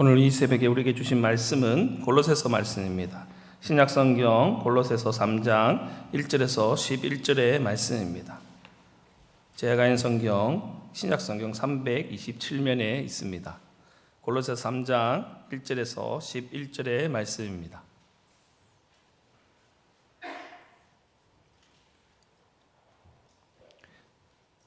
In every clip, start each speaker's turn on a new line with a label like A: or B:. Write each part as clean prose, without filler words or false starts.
A: 오늘 이 새벽에 우리에게 주신 말씀은 골로새서 말씀입니다. 신약성경 골로새서 3장 1절에서 11절의 말씀입니다. 제가 있는 성경 신약성경 327면에 있습니다. 골로새서 3장 1절에서 11절의 말씀입니다.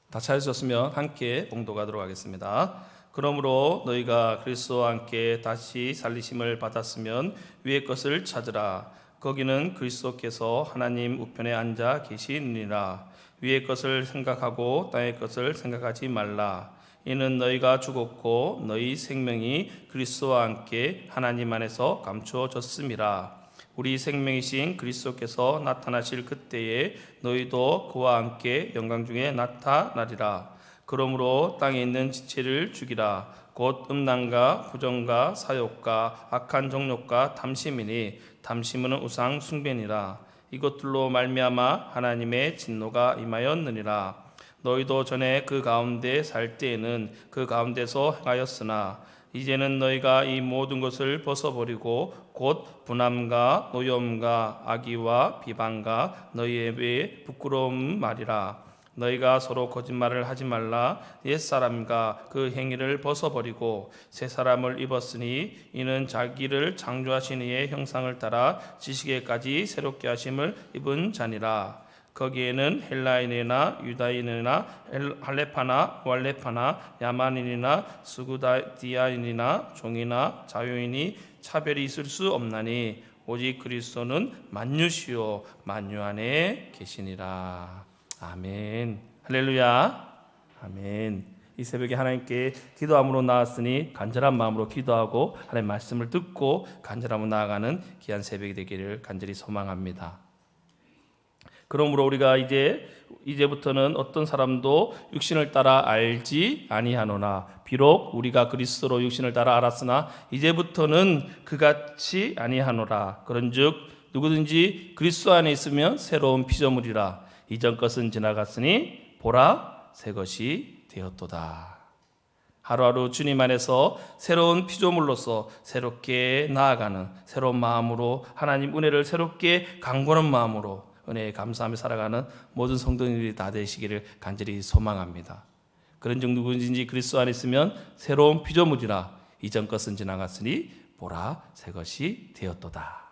A: 다 찾으셨으면 함께 봉독하도록 하겠습니다. 그러므로 너희가 그리스도와 함께 다시 살리심을 받았으면 위의 것을 찾으라. 거기는 그리스도께서 하나님 우편에 앉아 계시느니라. 위의 것을 생각하고 땅의 것을 생각하지 말라. 이는 너희가 죽었고 너희 생명이 그리스도와 함께 하나님 안에서 감추어졌음이라. 우리 생명이신 그리스도께서 나타나실 그때에 너희도 그와 함께 영광 중에 나타나리라. 그러므로 땅에 있는 지체를 죽이라. 곧 음란과 부정과 사욕과 악한 정욕과 탐심이니 탐심은 우상 숭배니라. 이것들로 말미암아 하나님의 진노가 임하였느니라. 너희도 전에 그 가운데 살 때에는 그 가운데서 행하였으나 이제는 너희가 이 모든 것을 벗어버리고 곧 분함과 노염과 악의와 비방과 너희의 부끄러운 말이라. 너희가 서로 거짓말을 하지 말라. 옛사람과 그 행위를 벗어버리고 새 사람을 입었으니 이는 자기를 창조하신 이의 형상을 따라 지식에까지 새롭게 하심을 입은 자니라. 거기에는 헬라인이나 유다인이나 할레파나 왈레파나 야만인이나 스구디아인이나 종이나 자유인이 차별이 있을 수 없나니 오직 그리스도는 만유시요 만유 안에 계시니라. 아멘. 할렐루야. 아멘. 이 새벽에 하나님께 기도함으로 나왔으니 간절한 마음으로 기도하고 하나님의 말씀을 듣고 간절함으로 나아가는 귀한 새벽이 되기를 간절히 소망합니다. 그러므로 우리가 이제부터는 어떤 사람도 육신을 따라 알지 아니하노나 비록 우리가 그리스도로 육신을 따라 알았으나 이제부터는 그같이 아니하노라. 그런즉 누구든지 그리스도 안에 있으면 새로운 피조물이라. 이전 것은 지나갔으니 보라 새 것이 되었도다. 하루하루 주님 안에서 새로운 피조물로서 새롭게 나아가는 새로운 마음으로 하나님 은혜를 새롭게 간구하는 마음으로 은혜에 감사하며 살아가는 모든 성도님들이 다 되시기를 간절히 소망합니다. 그런즉 누구든지 그리스도 안에 있으면 새로운 피조물이라. 이전 것은 지나갔으니 보라 새 것이 되었도다.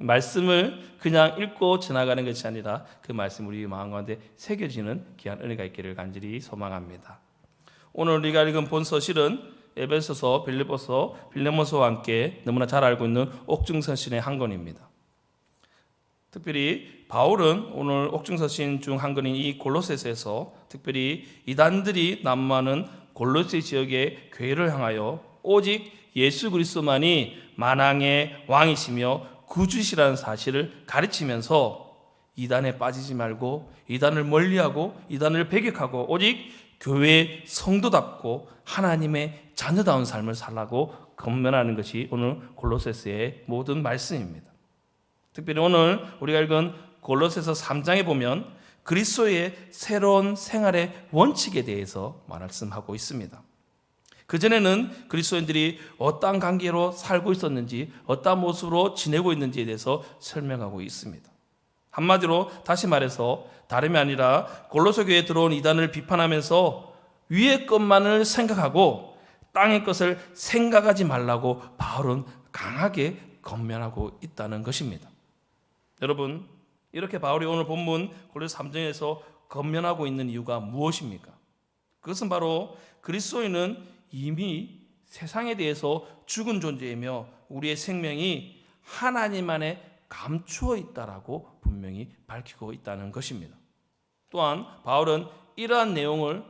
A: 말씀을 그냥 읽고 지나가는 것이 아니라 그 말씀 우리 마음 가운데 새겨지는 귀한 은혜가 있기를 간절히 소망합니다. 오늘 우리가 읽은 본서실은 에베소서, 빌립보서, 빌레몬서와 함께 너무나 잘 알고 있는 옥중서신의 한 권입니다. 특별히 바울은 오늘 옥중서신 중 한 권인 이 골로새서에서 특별히 이단들이 난무하는 골로새 지역의 교회를 향하여 오직 예수 그리스도만이 만왕의 왕이시며 구주시라는 사실을 가르치면서 이단에 빠지지 말고 이단을 멀리하고 이단을 배격하고 오직 교회의 성도답고 하나님의 자녀다운 삶을 살라고 권면하는 것이 오늘 골로새서의 모든 말씀입니다. 특별히 오늘 우리가 읽은 골로새서 3장에 보면 그리스도의 새로운 생활의 원칙에 대해서 말씀하고 있습니다. 그전에는 그리스도인들이 어떠한 관계로 살고 있었는지 어떠한 모습으로 지내고 있는지에 대해서 설명하고 있습니다. 한마디로 다시 말해서 다름이 아니라 골로새 교회에 들어온 이단을 비판하면서 위의 것만을 생각하고 땅의 것을 생각하지 말라고 바울은 강하게 권면하고 있다는 것입니다. 여러분, 이렇게 바울이 오늘 본문 골로새 3장에서 권면하고 있는 이유가 무엇입니까? 그것은 바로 그리스도인은 이미 세상에 대해서 죽은 존재이며 우리의 생명이 하나님 안에 감추어 있다라고 분명히 밝히고 있다는 것입니다. 또한 바울은 이러한 내용을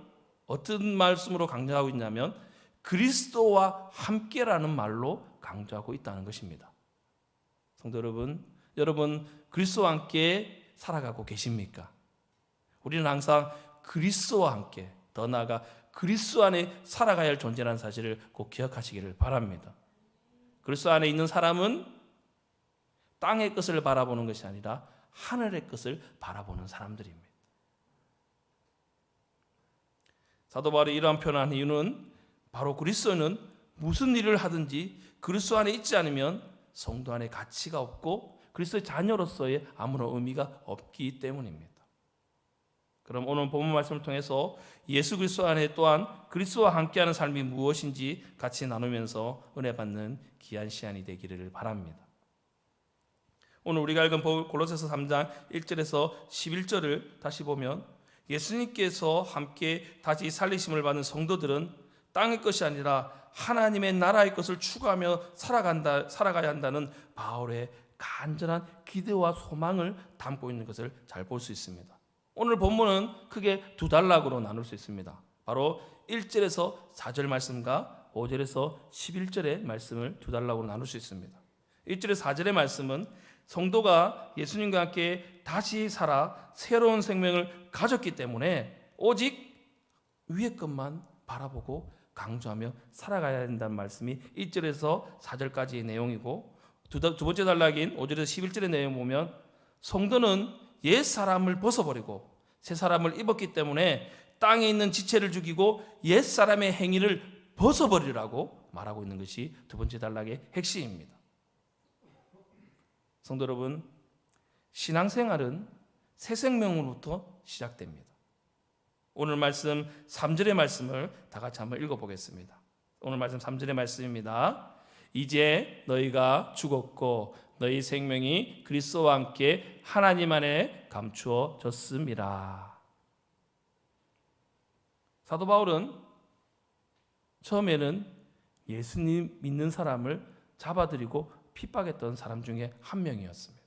A: 어떤 말씀으로 강조하고 있냐면 그리스도와 함께라는 말로 강조하고 있다는 것입니다. 성도 여러분 그리스도와 함께 살아가고 계십니까? 우리는 항상 그리스도와 함께 더 나아가 그리스도 안에 살아가야 할 존재라는 사실을 꼭 기억하시기를 바랍니다. 그리스도 안에 있는 사람은 땅의 것을 바라보는 것이 아니라 하늘의 것을 바라보는 사람들입니다. 사도 바울이 이러한 표현한 이유는 바로 그리스도는 무슨 일을 하든지 그리스도 안에 있지 않으면 성도 안에 가치가 없고 그리스도의 자녀로서의 아무런 의미가 없기 때문입니다. 그럼 오늘 본문 말씀을 통해서 예수 그리스도 안에 또한 그리스도와 함께하는 삶이 무엇인지 같이 나누면서 은혜 받는 귀한 시간이 되기를 바랍니다. 오늘 우리가 읽은 골로새서 3장 1절에서 11절을 다시 보면 예수님께서 함께 다시 살리심을 받은 성도들은 땅의 것이 아니라 하나님의 나라의 것을 추구하며 살아가야 한다는 바울의 간절한 기대와 소망을 담고 있는 것을 잘 볼 수 있습니다. 오늘 본문은 크게 두 단락으로 나눌 수 있습니다. 바로 1절에서 4절 말씀과 5절에서 11절의 말씀을 두 단락으로 나눌 수 있습니다. 1절에서 4절의 말씀은 성도가 예수님과 함께 다시 살아 새로운 생명을 가졌기 때문에 오직 위의 것만 바라보고 강조하며 살아가야 된다는 말씀이 1절에서 4절까지의 내용이고 두 번째 단락인 5절에서 11절의 내용 보면 성도는 옛 사람을 벗어버리고 새 사람을 입었기 때문에 땅에 있는 지체를 죽이고 옛 사람의 행위를 벗어버리라고 말하고 있는 것이 두 번째 단락의 핵심입니다. 성도 여러분, 신앙생활은 새 생명으로부터 시작됩니다. 오늘 말씀 3절의 말씀을 다 같이 한번 읽어보겠습니다. 오늘 말씀 3절의 말씀입니다. 이제 너희가 죽었고 너희 생명이 그리스도와 함께 하나님 안에 감추어졌음이라. 사도 바울은 처음에는 예수님 믿는 사람을 잡아들이고 핍박했던 사람 중에 한 명이었습니다.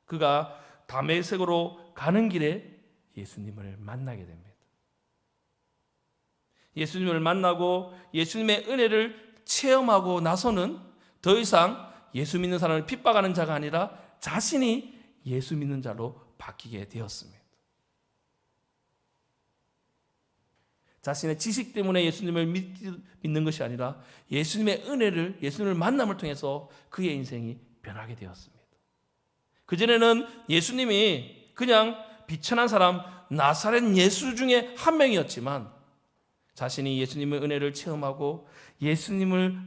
A: 그가 다메섹으로 가는 길에 예수님을 만나게 됩니다. 예수님을 만나고 예수님의 은혜를 체험하고 나서는 더 이상 예수 믿는 사람을 핍박하는 자가 아니라 자신이 예수 믿는 자로 바뀌게 되었습니다. 자신의 지식 때문에 예수님을 믿는 것이 아니라 예수님의 은혜를, 예수님을 만남을 통해서 그의 인생이 변하게 되었습니다. 그전에는 예수님이 그냥 비천한 사람 나사렛 예수 중에 한 명이었지만 자신이 예수님의 은혜를 체험하고 예수님을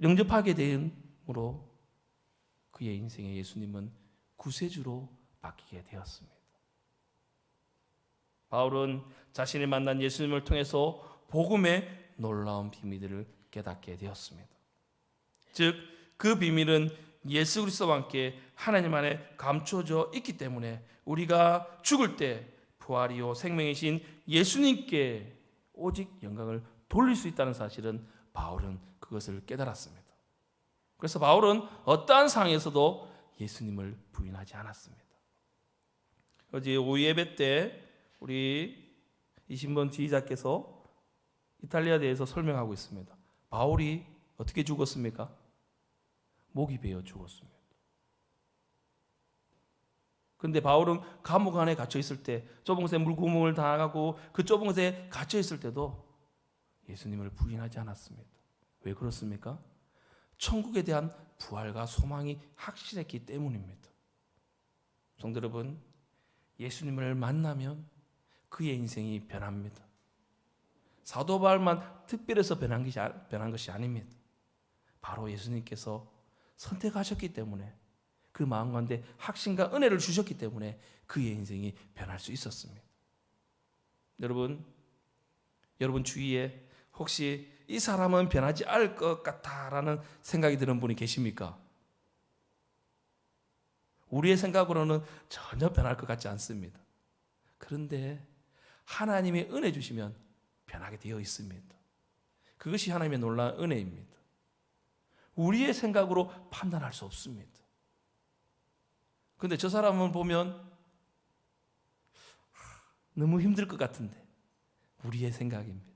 A: 영접하게 됨으로 그의 인생에 예수님은 구세주로 바뀌게 되었습니다. 바울은 자신이 만난 예수님을 통해서 복음의 놀라운 비밀들을 깨닫게 되었습니다. 즉, 그 비밀은 예수 그리스도와 함께 하나님 안에 감춰져 있기 때문에 우리가 죽을 때 부활이요 생명이신 예수님께 오직 영광을 돌릴 수 있다는 사실은 바울은 그것을 깨달았습니다. 그래서 바울은 어떠한 상황에서도 예수님을 부인하지 않았습니다. 어제 오후 예배 때 우리 이신번 지휘자께서 이탈리아에 대해서 설명하고 있습니다. 바울이 어떻게 죽었습니까? 목이 베어 죽었습니다. 그런데 바울은 감옥 안에 갇혀 있을 때, 좁은 곳에 물구멍을 당하고 그 좁은 곳에 갇혀 있을 때도 예수님을 부인하지 않았습니다. 왜 그렇습니까? 천국에 대한 부활과 소망이 확실했기 때문입니다. 성도 여러분, 예수님을 만나면 그의 인생이 변합니다. 사도 바울만 특별해서 변한 것이 아닙니다. 바로 예수님께서 선택하셨기 때문에 그 마음 가운데 확신과 은혜를 주셨기 때문에 그의 인생이 변할 수 있었습니다. 여러분 주위에 혹시 이 사람은 변하지 않을 것 같다라는 생각이 드는 분이 계십니까? 우리의 생각으로는 전혀 변할 것 같지 않습니다. 그런데 하나님의 은혜 주시면 변하게 되어 있습니다. 그것이 하나님의 놀라운 은혜입니다. 우리의 생각으로 판단할 수 없습니다. 그런데 저 사람은 보면 너무 힘들 것 같은데 우리의 생각입니다.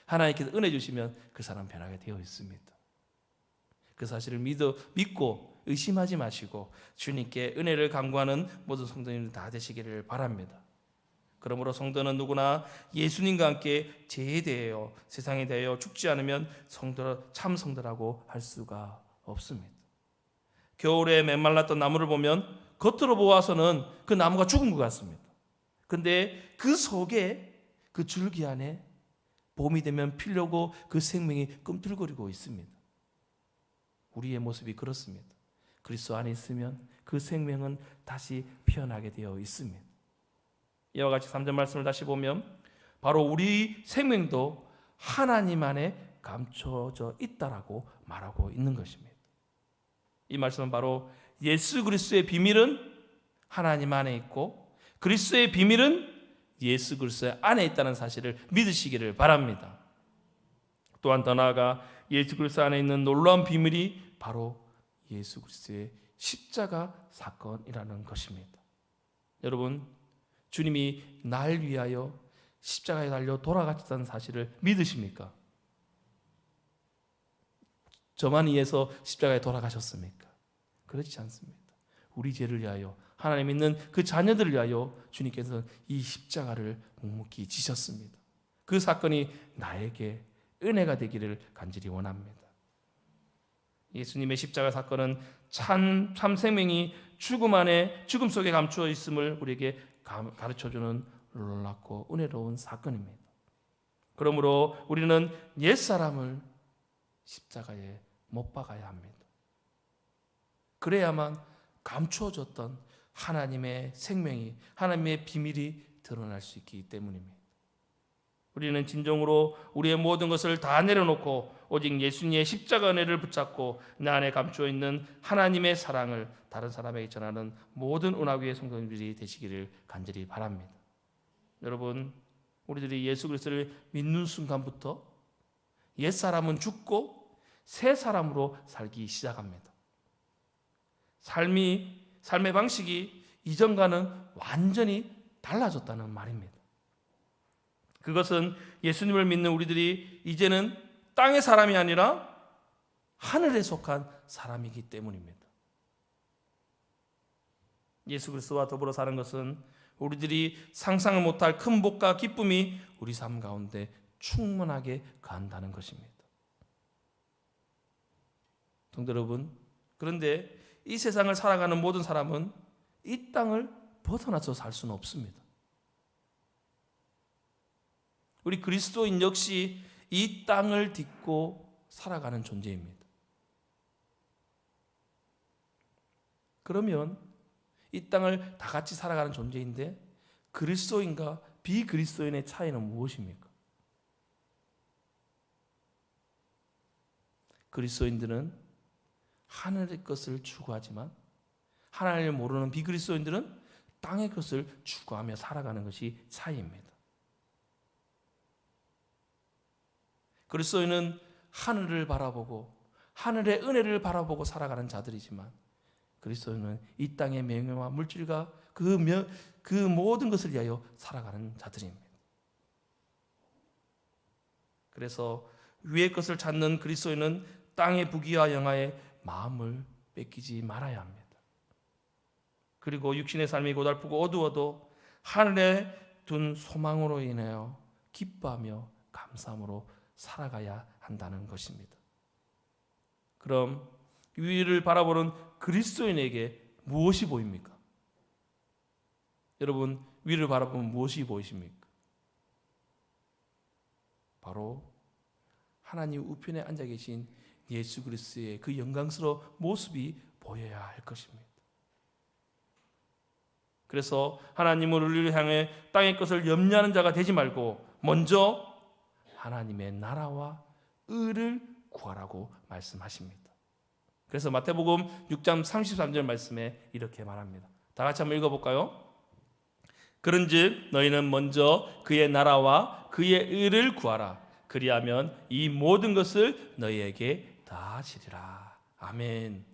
A: 하나님께서 은혜 주시면 그 사람 변하게 되어 있습니다. 그 사실을 믿고 의심하지 마시고 주님께 은혜를 간구하는 모든 성도님들 다 되시기를 바랍니다. 그러므로 성도는 누구나 예수님과 함께 죄에 대하여 세상에 대하여 죽지 않으면 참 성도라고 할 수가 없습니다. 겨울에 메말랐던 나무를 보면 겉으로 보아서는 그 나무가 죽은 것 같습니다. 그런데 그 속에 그 줄기 안에 봄이 되면 피려고 그 생명이 꿈틀거리고 있습니다. 우리의 모습이 그렇습니다. 그리스도 안에 있으면 그 생명은 다시 피어나게 되어 있습니다. 이와 같이 3절 말씀을 다시 보면 바로 우리 생명도 하나님 안에 감춰져 있다라고 말하고 있는 것입니다. 이 말씀은 바로 예수 그리스도의 비밀은 하나님 안에 있고 그리스도의 비밀은 예수 그리스도 안에 있다는 사실을 믿으시기를 바랍니다. 또한 더 나아가 예수 그리스도 안에 있는 놀라운 비밀이 바로 예수 그리스도의 십자가 사건이라는 것입니다. 여러분, 주님이 날 위하여 십자가에 달려 돌아가셨다는 사실을 믿으십니까? 저만 위해서 십자가에 돌아가셨습니까? 그렇지 않습니다. 우리 죄를 위하여, 하나님 있는 그 자녀들을 위하여 주님께서 이 십자가를 묵묵히 지셨습니다. 그 사건이 나에게 은혜가 되기를 간절히 원합니다. 예수님의 십자가 사건은 참 생명이 죽음 속에 감추어 있음을 우리에게 가르쳐주는 놀랍고 은혜로운 사건입니다. 그러므로 우리는 옛사람을 십자가에 못 박아야 합니다. 그래야만 감추어졌던 하나님의 생명이, 하나님의 비밀이 드러날 수 있기 때문입니다. 우리는 진정으로 우리의 모든 것을 다 내려놓고 오직 예수님의 십자가 은혜를 붙잡고 내 안에 감추어 있는 하나님의 사랑을 다른 사람에게 전하는 모든 은하교회 성도님들이 되시기를 간절히 바랍니다. 여러분, 우리들이 예수 그리스도를 믿는 순간부터 옛사람은 죽고 새 사람으로 살기 시작합니다. 삶의 방식이 이전과는 완전히 달라졌다는 말입니다. 그것은 예수님을 믿는 우리들이 이제는 땅의 사람이 아니라 하늘에 속한 사람이기 때문입니다. 예수 그리스도와 더불어 사는 것은 우리들이 상상을 못할 큰 복과 기쁨이 우리 삶 가운데 충만하게 간다는 것입니다. 성도 여러분, 그런데 이 세상을 살아가는 모든 사람은 이 땅을 벗어나서 살 수는 없습니다. 우리 그리스도인 역시 이 땅을 딛고 살아가는 존재입니다. 그러면 이 땅을 다 같이 살아가는 존재인데 그리스도인과 비그리스도인의 차이는 무엇입니까? 그리스도인들은 하늘의 것을 추구하지만 하나님을 모르는 비그리스도인들은 땅의 것을 추구하며 살아가는 것이 차이입니다. 그리스도인은 하늘을 바라보고 하늘의 은혜를 바라보고 살아가는 자들이지만 그리스도인은 이 땅의 명예와 물질과 그 모든 것을 위하여 살아가는 자들입니다. 그래서 위의 것을 찾는 그리스도인은 땅의 부귀와 영화에 마음을 뺏기지 말아야 합니다. 그리고 육신의 삶이 고달프고 어두워도 하늘에 둔 소망으로 인하여 기뻐하며 감사함으로 살아가야 한다는 것입니다. 그럼 위를 바라보는 그리스도인에게 무엇이 보입니까? 여러분, 위를 바라보면 무엇이 보이십니까? 바로 하나님 우편에 앉아 계신 예수 그리스도의 그 영광스러운 모습이 보여야 할 것입니다. 그래서 하나님을 우리를 향해 땅의 것을 염려하는 자가 되지 말고 먼저 하나님의 나라와 의를 구하라고 말씀하십니다. 그래서 마태복음 6장 33절 말씀에 이렇게 말합니다. 다 같이 한번 읽어볼까요? 그런즉 너희는 먼저 그의 나라와 그의 의를 구하라. 그리하면 이 모든 것을 너희에게 다하시리라. 아멘.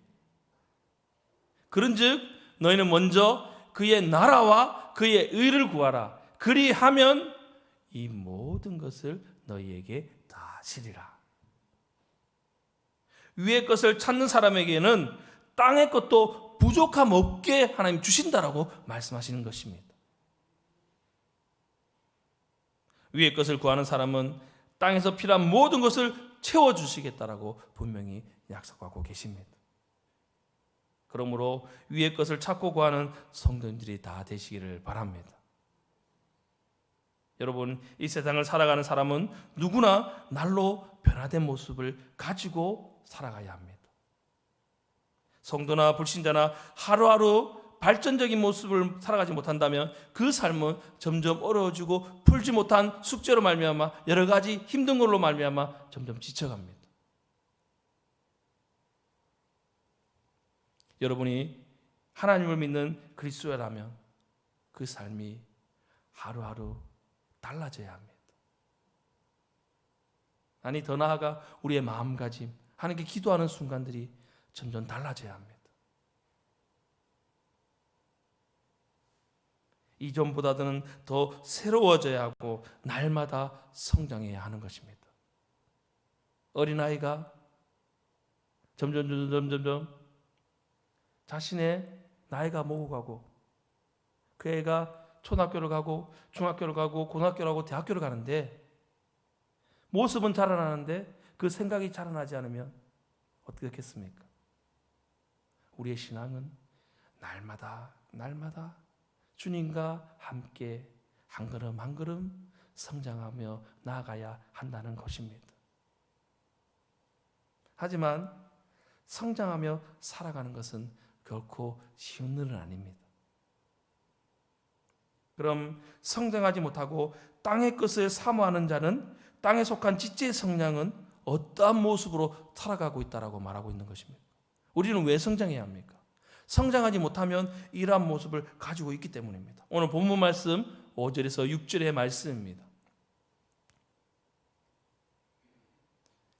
A: 그런즉 너희는 먼저 그의 나라와 그의 의를 구하라. 그리하면 이 모든 것을 너희에게 다하시리라. 위의 것을 찾는 사람에게는 땅의 것도 부족함 없게 하나님 주신다라고 말씀하시는 것입니다. 위의 것을 구하는 사람은 땅에서 필요한 모든 것을 채워주시겠다라고 분명히 약속하고 계십니다. 그러므로 위의 것을 찾고 구하는 성도님들이 다 되시기를 바랍니다. 여러분, 이 세상을 살아가는 사람은 누구나 날로 변화된 모습을 가지고 살아가야 합니다. 성도나 불신자나 하루하루 발전적인 모습을 살아가지 못한다면 그 삶은 점점 어려워지고 풀지 못한 숙제로 말미암아 여러 가지 힘든 걸로 말미암아 점점 지쳐갑니다. 여러분이 하나님을 믿는 그리스도라면 그 삶이 하루하루 달라져야 합니다. 아니, 더 나아가 우리의 마음가짐, 하나님께 기도하는 순간들이 점점 달라져야 합니다. 이전보다는 더 새로워져야 하고 날마다 성장해야 하는 것입니다. 어린아이가 점점 자신의 나이가 먹어가고 그 애가 초등학교를 가고 중학교를 가고 고등학교를 가고 대학교를 가는데 모습은 자라나는데 그 생각이 자라나지 않으면 어떻게 됐겠습니까? 우리의 신앙은 날마다 주님과 함께 한 걸음 한 걸음 성장하며 나아가야 한다는 것입니다. 하지만 성장하며 살아가는 것은 결코 쉬운 일은 아닙니다. 그럼 성장하지 못하고 땅의 것을 사모하는 자는 땅에 속한 지체의 성량은 어떠한 모습으로 살아가고 있다라고 말하고 있는 것입니다. 우리는 왜 성장해야 합니까? 성장하지 못하면 이러한 모습을 가지고 있기 때문입니다. 오늘 본문 말씀 5절에서 6절의 말씀입니다.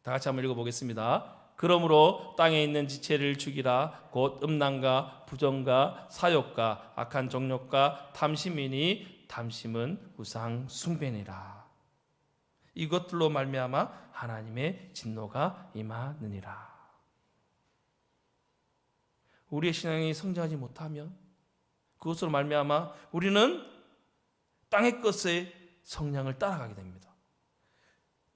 A: 다 같이 한번 읽어보겠습니다. 그러므로 땅에 있는 지체를 죽이라. 곧 음란과 부정과 사욕과 악한 정욕과 탐심이니 탐심은 우상 숭배니라. 이것들로 말미암아 하나님의 진노가 임하느니라. 우리의 신앙이 성장하지 못하면 그것으로 말미암아 우리는 땅의 것의 성량을 따라가게 됩니다.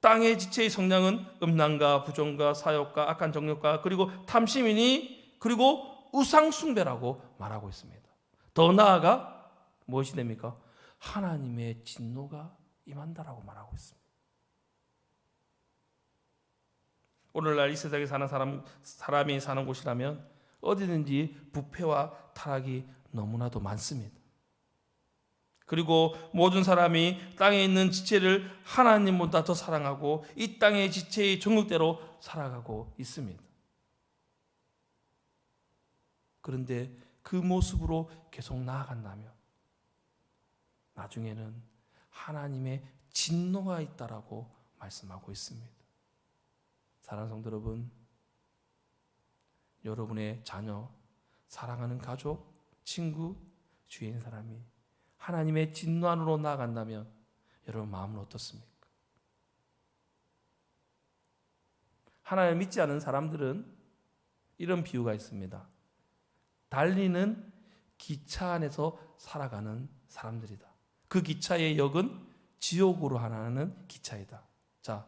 A: 땅의 지체의 성량은 음란과 부정과 사욕과 악한 정욕과 그리고 탐심이니 그리고 우상 숭배라고 말하고 있습니다. 더 나아가 무엇이 됩니까? 하나님의 진노가 임한다라고 말하고 있습니다. 오늘날 이 세상에 사는 사람이 사는 곳이라면 어디든지 부패와 타락이 너무나도 많습니다. 그리고 모든 사람이 땅에 있는 지체를 하나님보다 더 사랑하고 이 땅의 지체의 정욕대로 살아가고 있습니다. 그런데 그 모습으로 계속 나아간다면 나중에는 하나님의 진노가 있다라고 말씀하고 있습니다. 사랑하는 성도 여러분, 여러분의 자녀, 사랑하는 가족, 친구, 주위에 있는 사람이 하나님의 진노 안으로 나아간다면 여러분 마음은 어떻습니까? 하나님을 믿지 않은 사람들은 이런 비유가 있습니다. 달리는 기차 안에서 살아가는 사람들이다. 그 기차의 역은 지옥으로 향하는 기차이다. 자,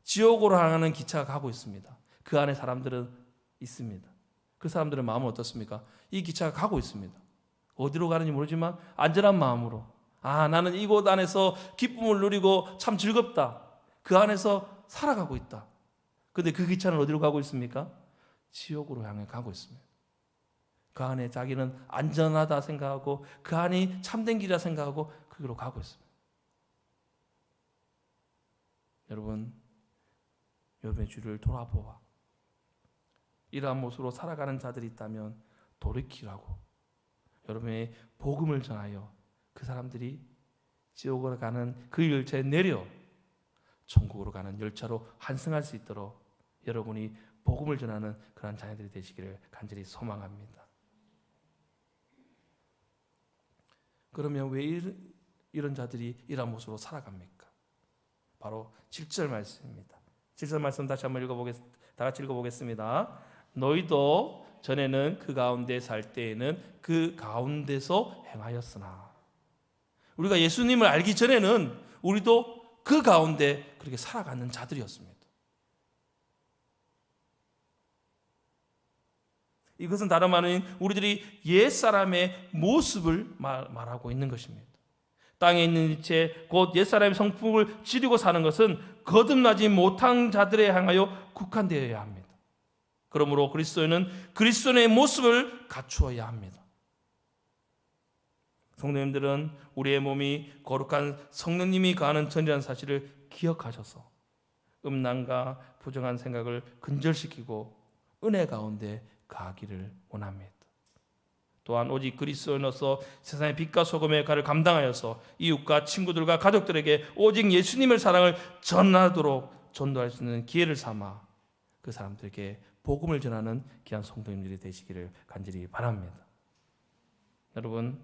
A: 지옥으로 향하는 기차가 가고 있습니다. 그 안에 사람들은 있습니다. 그 사람들의 마음은 어떻습니까? 이 기차가 가고 있습니다. 어디로 가는지 모르지만 안전한 마음으로, 나는 이곳 안에서 기쁨을 누리고 참 즐겁다. 그 안에서 살아가고 있다. 그런데 그 기차는 어디로 가고 있습니까? 지옥으로 향해 가고 있습니다. 그 안에 자기는 안전하다 생각하고 그 안이 참된 길이라 생각하고 그 길로 가고 있습니다. 여러분의 주를 돌아보아 이러한 모습으로 살아가는 자들이 있다면 돌이키라고 여러분의 복음을 전하여 그 사람들이 지옥으로 가는 그 열차에 내려 천국으로 가는 열차로 환승할 수 있도록 여러분이 복음을 전하는 그런 자녀들이 되시기를 간절히 소망합니다. 그러면 왜 이런 자들이 이런 모습으로 살아갑니까? 바로 7절 말씀입니다. 7절 말씀 다시 한번 다 같이 읽어보겠습니다. 너희도 전에는 그 가운데 살 때에는 그 가운데서 행하였으나. 우리가 예수님을 알기 전에는 우리도 그 가운데 그렇게 살아가는 자들이었습니다. 이것은 다름 아닌 우리들이 옛사람의 모습을 말하고 있는 것입니다. 땅에 있는 이체 곧 옛사람의 성품을 지르고 사는 것은 거듭나지 못한 자들에 향하여 국한되어야 합니다. 그러므로 그리스도인은 그리스도인의 모습을 갖추어야 합니다. 성도님들은 우리의 몸이 거룩한 성령님이 거하는 전이라는 사실을 기억하셔서 음란과 부정한 생각을 근절시키고 은혜 가운데 거하기를 원합니다. 또한 오직 그리스도인으로서 세상의 빛과 소금의 역할을 감당하여서 이웃과 친구들과 가족들에게 오직 예수님의 사랑을 전하도록 전도할 수 있는 기회를 삼아 그 사람들에게 복음을 전하는 귀한 성도님들이 되시기를 간절히 바랍니다. 여러분,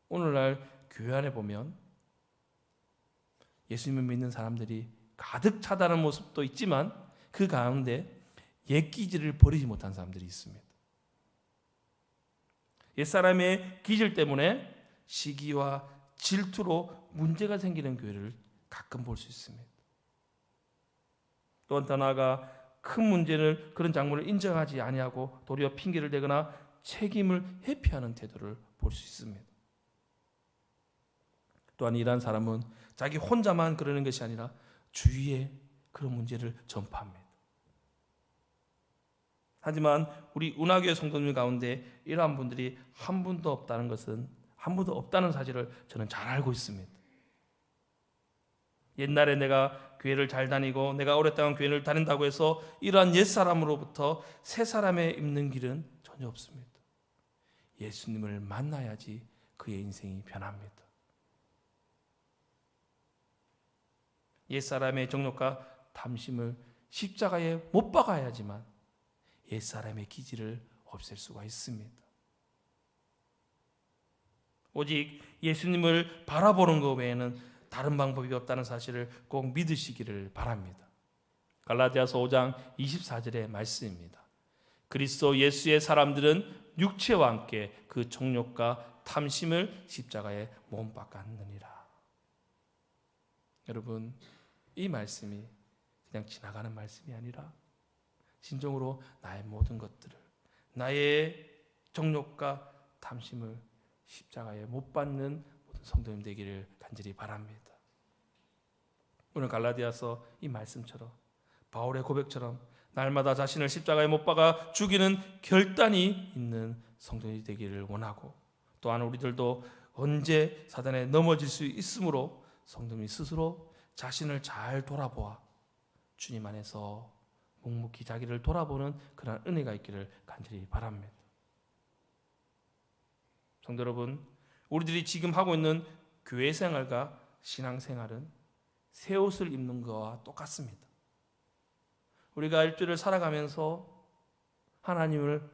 A: 오늘날 교회 안에 보면 예수님을 믿는 사람들이 가득 차다는 모습도 있지만 그 가운데 옛 기질을 버리지 못한 사람들이 있습니다. 옛사람의 기질 때문에 시기와 질투로 문제가 생기는 교회를 가끔 볼 수 있습니다. 또한 더 나아가 큰 문제를 그런 장면을 인정하지 아니하고 도리어 핑계를 대거나 책임을 회피하는 태도를 볼 수 있습니다. 또한 이러한 사람은 자기 혼자만 그러는 것이 아니라 주위에 그런 문제를 전파합니다. 하지만 우리 운하교회 성도님 가운데 이러한 분들이 한 분도 없다는 것은 한 분도 없다는 사실을 저는 잘 알고 있습니다. 옛날에 내가 교회를 잘 다니고 내가 오랫동안 교회를 다닌다고 해서 이러한 옛사람으로부터 새사람에 입는 길은 전혀 없습니다. 예수님을 만나야지 그의 인생이 변합니다. 옛사람의 정욕과 탐심을 십자가에 못 박아야지만 옛사람의 기질을 없앨 수가 있습니다. 오직 예수님을 바라보는 것 외에는 다른 방법이 없다는 사실을 꼭 믿으시기를 바랍니다. 갈라디아서 5장 24절의 말씀입니다. 그리스도 예수의 사람들은 육체와 함께 그 정욕과 탐심을 십자가에 못 박았느니라. 여러분, 이 말씀이 그냥 지나가는 말씀이 아니라 진정으로 나의 모든 것들을, 나의 정욕과 탐심을 십자가에 못 박는 모든 성도님 되기를 간절히 바랍니다. 오늘 갈라디아서 이 말씀처럼 바울의 고백처럼 날마다 자신을 십자가에 못 박아 죽이는 결단이 있는 성도님이 되기를 원하고, 또한 우리들도 언제 사단에 넘어질 수 있으므로 성도님이 스스로 자신을 잘 돌아보아 주님 안에서 묵묵히 자기를 돌아보는 그런 은혜가 있기를 간절히 바랍니다. 성도 여러분, 우리들이 지금 하고 있는 교회 생활과 신앙 생활은 새 옷을 입는 것과 똑같습니다. 우리가 일주일을 살아가면서 하나님을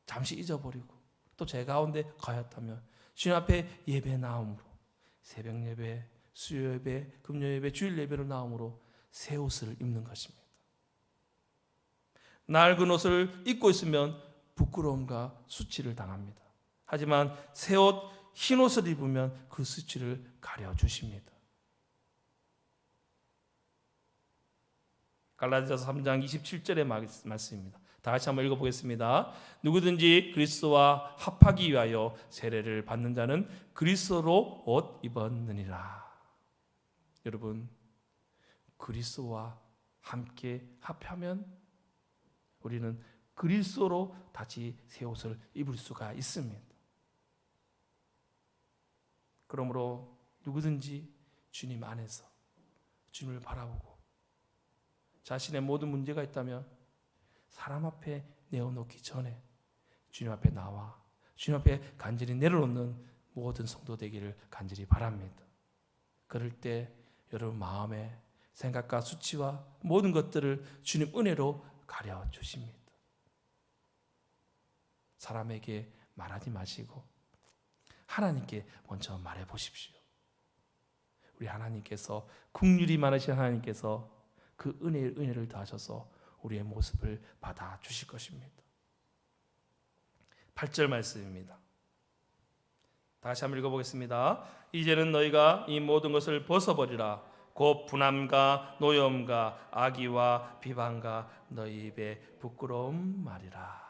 A: 잠시 잊어버리고 또 제 가운데 가였다면 주님 앞에 예배 나옴으로, 새벽 예배, 수요 예배, 금요 예배, 주일 예배를 나옴으로 새 옷을 입는 것입니다. 낡은 옷을 입고 있으면 부끄러움과 수치를 당합니다. 하지만 새 옷, 흰 옷을 입으면 그 수치를 가려주십니다. 갈라디아서 3장 27절의 말씀입니다. 다 같이 한번 읽어보겠습니다. 누구든지 그리스도와 합하기 위하여 세례를 받는 자는 그리스도로 옷 입었느니라. 여러분, 그리스도와 함께 합하면 우리는 그리스도로 다시 새 옷을 입을 수가 있습니다. 그러므로 누구든지 주님 안에서 주님을 바라보고 자신의 모든 문제가 있다면 사람 앞에 내어놓기 전에 주님 앞에 나와 주님 앞에 간절히 내려놓는 모든 성도 되기를 간절히 바랍니다. 그럴 때 여러분 마음에 생각과 수치와 모든 것들을 주님 은혜로 가려주십니다. 사람에게 말하지 마시고 하나님께 먼저 말해보십시오. 우리 하나님께서, 긍휼이 많으신 하나님께서 그 은혜를 더하셔서 우리의 모습을 받아주실 것입니다. 8절 말씀입니다. 다시 한번 읽어보겠습니다. 이제는 너희가 이 모든 것을 벗어버리라. 곧 분함과 노염과 악의와 비방과 너희 입에 부끄러운 말이라.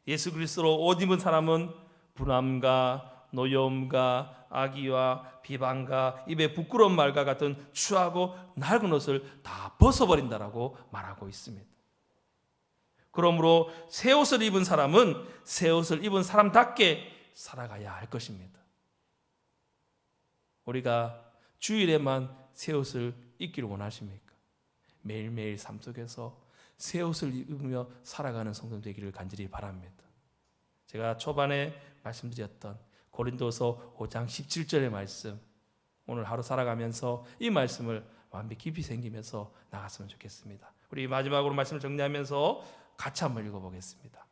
A: 예수 그리스도로 옷 입은 사람은 분함과 노여움과 악의와 비방과 입에 부끄러운 말과 같은 추하고 낡은 옷을 다 벗어버린다라고 말하고 있습니다. 그러므로 새 옷을 입은 사람은 새 옷을 입은 사람답게 살아가야 할 것입니다. 우리가 주일에만 새 옷을 입기를 원하십니까? 매일매일 삶 속에서 새 옷을 입으며 살아가는 성도 되기를 간절히 바랍니다. 제가 초반에 말씀드렸던 고린도서 5장 17절의 말씀, 오늘 하루 살아가면서 이 말씀을 마음에 깊이 새기면서 나갔으면 좋겠습니다. 우리 마지막으로 말씀을 정리하면서 같이 한번 읽어보겠습니다.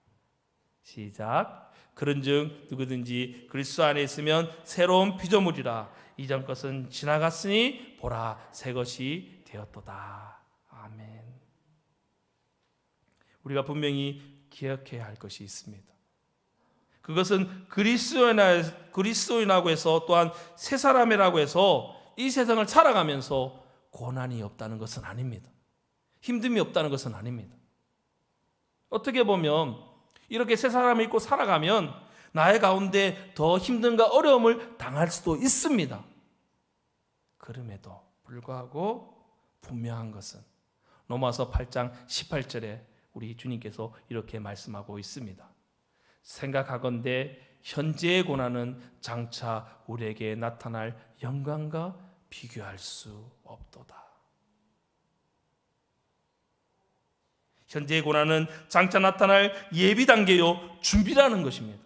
A: 시작. 그런즉 누구든지 그리스도 안에 있으면 새로운 피조물이라. 이전 것은 지나갔으니 보라 새 것이 되었도다. 아멘. 우리가 분명히 기억해야 할 것이 있습니다. 그것은 그리스도인이라고 해서 또한 새 사람이라고 해서 이 세상을 살아가면서 고난이 없다는 것은 아닙니다. 힘듦이 없다는 것은 아닙니다. 어떻게 보면 이렇게 새 사람을 입고 살아가면 나의 가운데 더 힘듦과 어려움을 당할 수도 있습니다. 그럼에도 불구하고 분명한 것은 로마서 8장 18절에 우리 주님께서 이렇게 말씀하고 있습니다. 생각하건대 현재의 고난은 장차 우리에게 나타날 영광과 비교할 수 없도다. 현재의 고난은 장차 나타날 예비 단계요 준비라는 것입니다.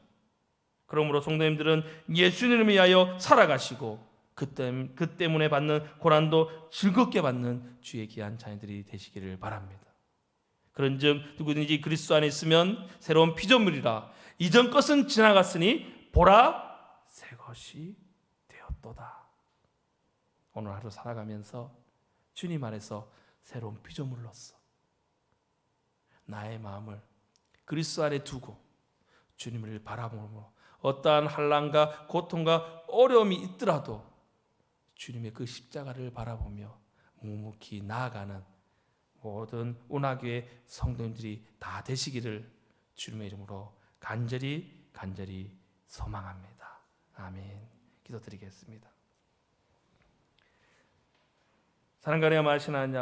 A: 그러므로 성도님들은 예수님을 위하여 살아가시고 그 때문에 받는 고난도 즐겁게 받는 주의 귀한 자녀들이 되시기를 바랍니다. 그런즉 누구든지 그리스도 안에 있으면 새로운 피조물이라. 이전 것은 지나갔으니 보라 새 것이 되었도다. 오늘 하루 살아가면서 주님 안에서 새로운 피조물로서 나의 마음을 그리스도 안에 두고 주님을 바라보므로 어떠한 환난과 고통과 어려움이 있더라도 주님의 그 십자가를 바라보며 묵묵히 나아가는 모든 운하교의 성도님들이 다 되시기를 주님의 이름으로 간절히 소망합니다. 아멘. 기도드리겠습니다. 사랑과 은혜가 많으신 하나님